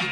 Hello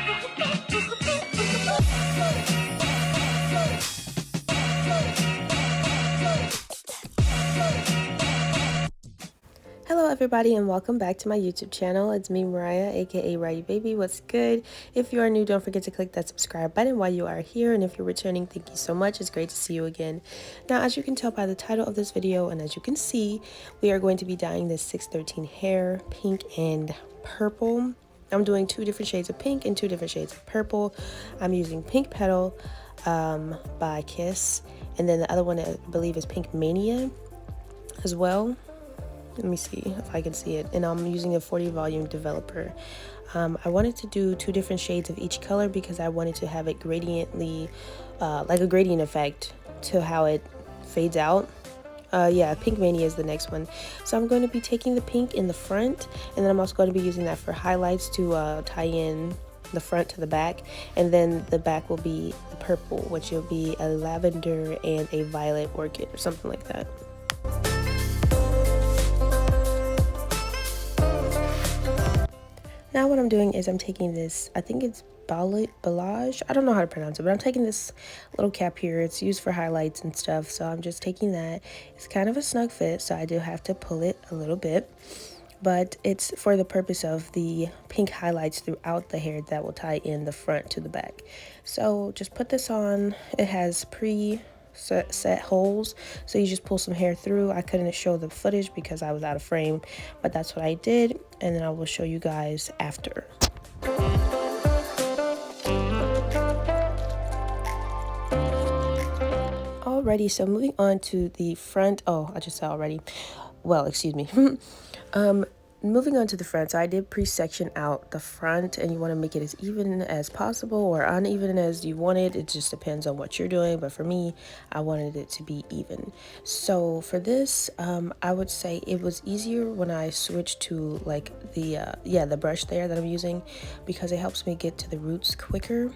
everybody and welcome back to my YouTube channel. It's me, Mariah, aka Righty Baby. What's good? If you are new, don't forget to click that subscribe button while you are here, and if you're returning, thank you so much. It's great to see you again. Now, as you can tell by the title of this video, and as you can see, we are going to be dyeing this 613 hair pink and purple. I'm doing 2 different shades of pink and 2 different shades of purple. I'm using Pink Petal by Kiss, and then the other one I believe is Pink Mania as well. Let me see if I can see it. And I'm using a 40 volume developer. I wanted to do 2 different shades of each color because I wanted to have it gradiently, like a gradient effect to how it fades out. Yeah, Pink Mania is the next one. So I'm going to be taking the pink in the front, and then I'm also going to be using that for highlights to tie in the front to the back, and then the back will be the purple, which will be a lavender and a violet orchid or something like that. Now what I'm doing is I'm taking this, I think it's balayage, I don't know how to pronounce it, but I'm taking this little cap here. It's used for highlights and stuff, so I'm just taking that. It's kind of a snug fit, so I do have to pull it a little bit, but it's for the purpose of the pink highlights throughout the hair that will tie in the front to the back. So just put this on. It has set holes, so you just pull some hair through. I couldn't show the footage because I was out of frame, but that's what I did, and then I will show you guys after. Alrighty, so moving on to the front. Oh, I just said already. Well, excuse me. Moving on to the front, so I did pre-section out the front, and you want to make it as even as possible or uneven as you want it. It just depends on what you're doing, but for me, I wanted it to be even. So for this, I would say it was easier when I switched to like the brush there that I'm using, because it helps me get to the roots quicker,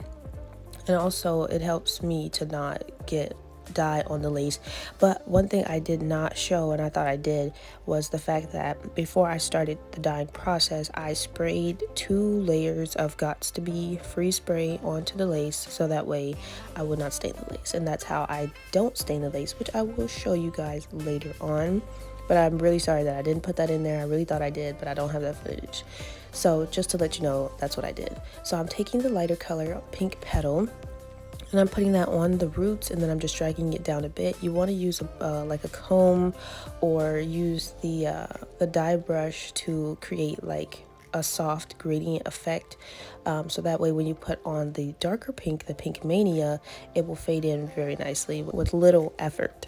and also it helps me to not get dye on the lace. But one thing I did not show, and I thought I did, was the fact that before I started the dyeing process, I sprayed 2 layers of Gots to Be free spray onto the lace, so that way I would not stain the lace. And that's how I don't stain the lace, which I will show you guys later on. But I'm really sorry that I didn't put that in there. I really thought I did, but I don't have that footage. So just to let you know, that's what I did. So I'm taking the lighter color, Pink Petal, and I'm putting that on the roots, and then I'm just dragging it down a bit. You want to use like a comb, or use the dye brush to create like a soft gradient effect, so that way when you put on the darker pink, the Pink Mania, it will fade in very nicely with little effort.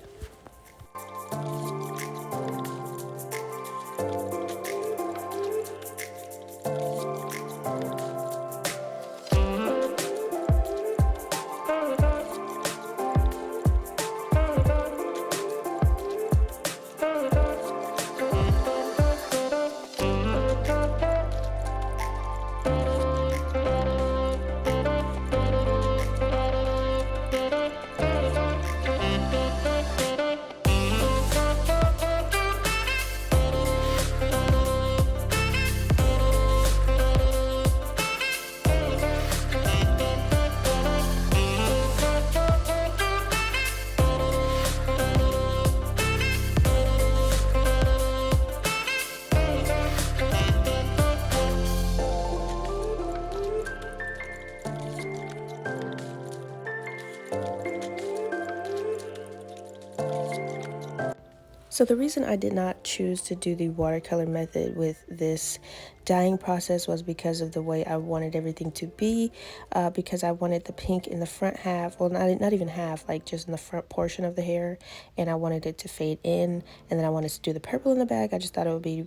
So the reason I did not choose to do the watercolor method with this dyeing process was because of the way I wanted everything to be, because I wanted the pink in the front half, well not even half, like just in the front portion of the hair, and I wanted it to fade in, and then I wanted to do the purple in the back. I just thought it would be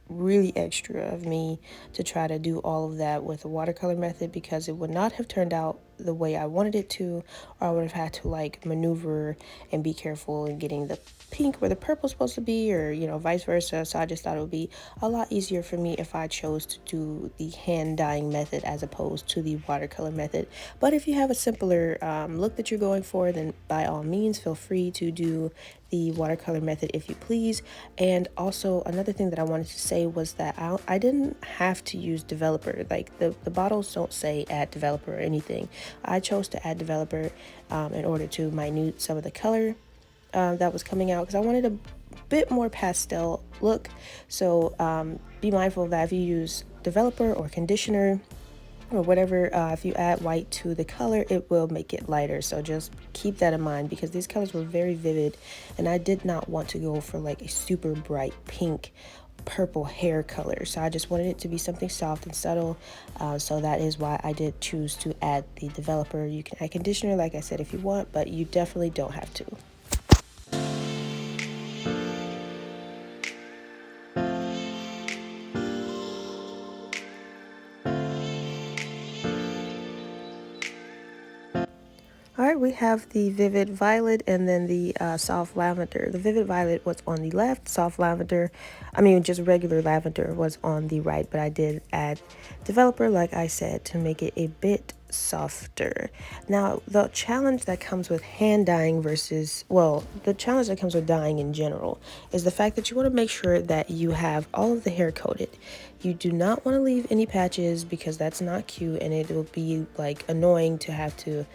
really extra of me to try to do all of that with a watercolor method, because it would not have turned out the way I wanted it to, or I would have had to like maneuver and be careful in getting the pink where the purple's supposed to be, or vice versa. So I just thought it would be a lot easier for me if I chose to do the hand dyeing method as opposed to the watercolor method. But if you have a simpler look that you're going for, then by all means feel free to do the watercolor method if you please. And also another thing that I wanted to say was that I didn't have to use developer. Like the bottles don't say add developer or anything. I chose to add developer in order to minute some of the color that was coming out, because I wanted a bit more pastel look. So be mindful of that. If you use developer or conditioner or whatever, if you add white to the color, it will make it lighter. So just keep that in mind, because these colors were very vivid and I did not want to go for like a super bright pink purple hair color. So I just wanted it to be something soft and subtle. So that is why I did choose to add the developer. You can add conditioner, like I said, if you want, but you definitely don't have to. All right, we have the vivid violet and then the soft lavender. The vivid violet was on the left, soft lavender, just regular lavender was on the right, but I did add developer, like I said, to make it a bit softer. Now, the challenge that comes with hand dyeing the challenge that comes with dyeing in general is the fact that you want to make sure that you have all of the hair coated. You do not want to leave any patches, because that's not cute and it will be like annoying to have to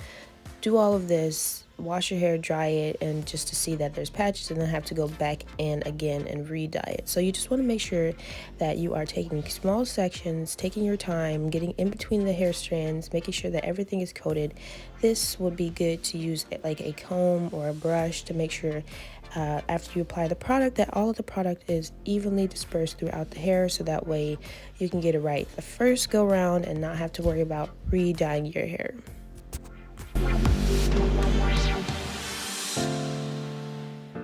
do all of this, wash your hair, dry it, and just to see that there's patches and then have to go back in again and re-dye it. So you just want to make sure that you are taking small sections, taking your time, getting in between the hair strands, making sure that everything is coated. This would be good to use like a comb or a brush to make sure after you apply the product that all of the product is evenly dispersed throughout the hair, so that way you can get it right the first go round and not have to worry about re-dyeing your hair.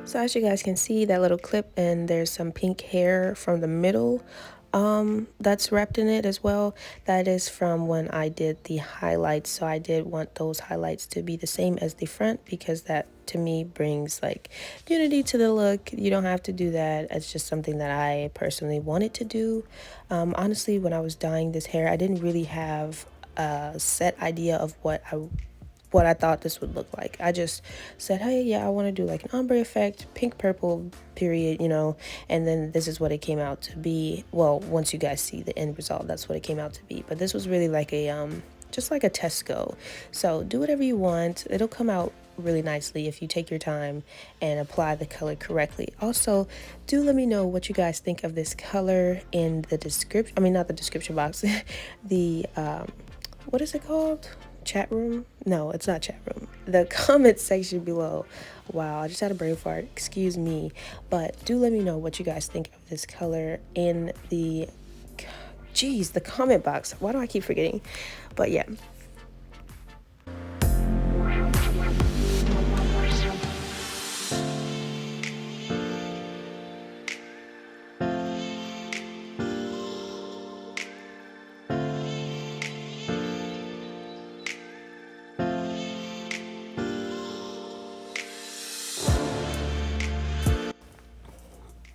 So as you guys can see, that little clip, and there's some pink hair from the middle that's wrapped in it as well. That is from when I did the highlights. So I did want those highlights to be the same as the front, because that to me brings like unity to the look. You don't have to do that. It's just something that I personally wanted to do. Honestly, when I was dyeing this hair, I didn't really have a set idea of what I thought this would look like. I just said, hey, yeah, I want to do like an ombre effect, pink purple period, and then this is what it came out to be. Well, once you guys see the end result, that's what it came out to be. But this was really like a just like a test go. So do whatever you want. It'll come out really nicely if you take your time and apply the color correctly. Also, do let me know what you guys think of this color in the description. Not the description box. The what is it called? Chat room? No, it's not chat room. The comment section below. Wow, I just had a brain fart. Excuse me. But do let me know what you guys think of this color in the comment box. Why do I keep forgetting? But yeah.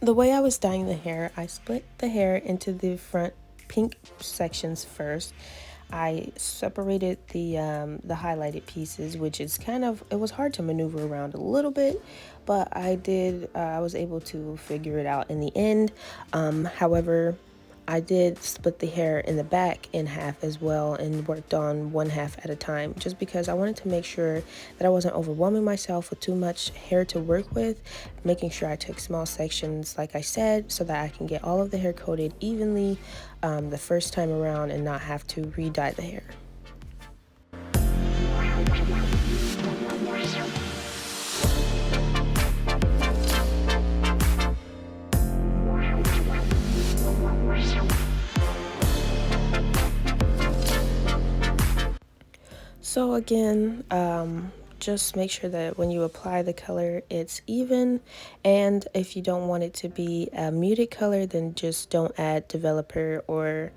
The way I was dyeing the hair, I split the hair into the front pink sections first. I separated the highlighted pieces, which is it was hard to maneuver around a little bit, but I was able to figure it out in the end. However, I did split the hair in the back in half as well and worked on one half at a time, just because I wanted to make sure that I wasn't overwhelming myself with too much hair to work with, making sure I took small sections, like I said, so that I can get all of the hair coated evenly the first time around and not have to re-dye the hair. So again, just make sure that when you apply the color, it's even. And if you don't want it to be a muted color, then just don't add developer or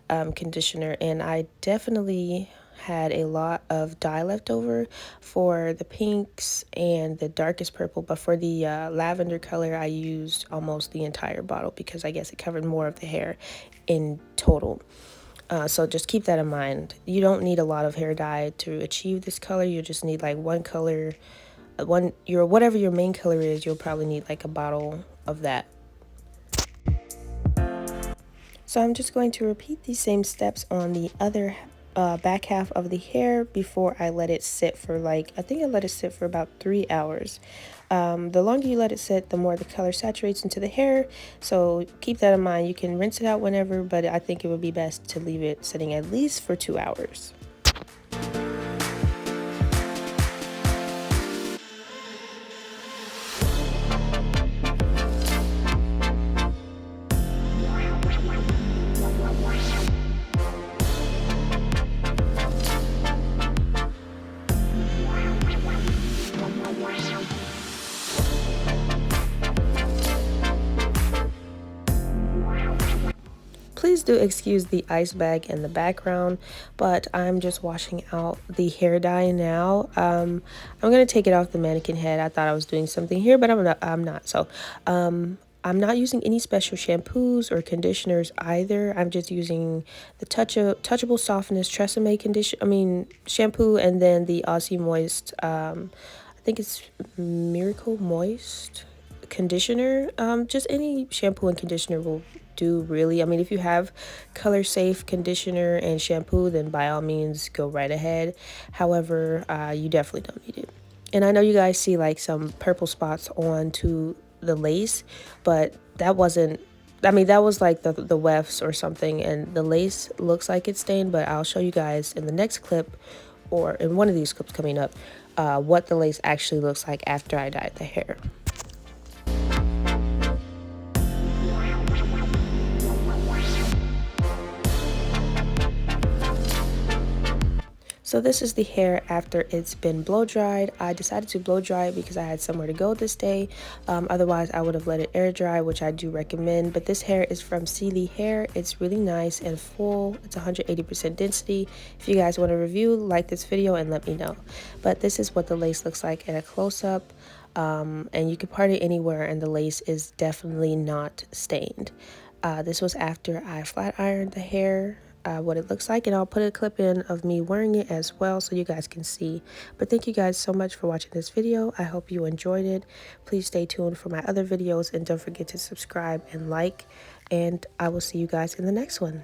conditioner. And I definitely had a lot of dye left over for the pinks and the darkest purple, but for the lavender color I used almost the entire bottle because I guess it covered more of the hair in total. So just keep that in mind. You don't need a lot of hair dye to achieve this color. You just need like one color, whatever your main color is. You'll probably need like a bottle of that. So I'm just going to repeat these same steps on the other back half of the hair before I let it sit for like, I think I let it sit for about 3 hours. The longer you let it sit, the more the color saturates into the hair. So keep that in mind. You can rinse it out whenever, but I think it would be best to leave it sitting at least for 2 hours. Please do excuse the ice bag in the background, but I'm just washing out the hair dye now. I'm gonna take it off the mannequin head. I thought I was doing something here, but I'm not. So I'm not using any special shampoos or conditioners either. I'm just using the Touchable Softness Tresemme shampoo, and then the Aussie Moist, I think it's Miracle Moist conditioner. Just any shampoo and conditioner will do, really. I mean, if you have color safe conditioner and shampoo, then by all means go right ahead. However, you definitely don't need it. And I know you guys see like some purple spots onto the lace, but that wasn't, I mean, that was like the wefts or something, and the lace looks like it's stained, but I'll show you guys in the next clip, or in one of these clips coming up, what the lace actually looks like after I dyed the hair. So this is the hair after it's been blow dried. I decided to blow dry it because I had somewhere to go this day. Otherwise, I would have let it air dry, which I do recommend. But this hair is from Sealy Hair. It's really nice and full. It's 180% density. If you guys want a review, like this video and let me know. But this is what the lace looks like at a close-up. And you can part it anywhere, and the lace is definitely not stained. This was after I flat ironed the hair. What it looks like, and I'll put a clip in of me wearing it as well so you guys can see. But thank you guys so much for watching this video. I hope you enjoyed it. Please stay tuned for my other videos, and don't forget to subscribe and like, and I will see you guys in the next one.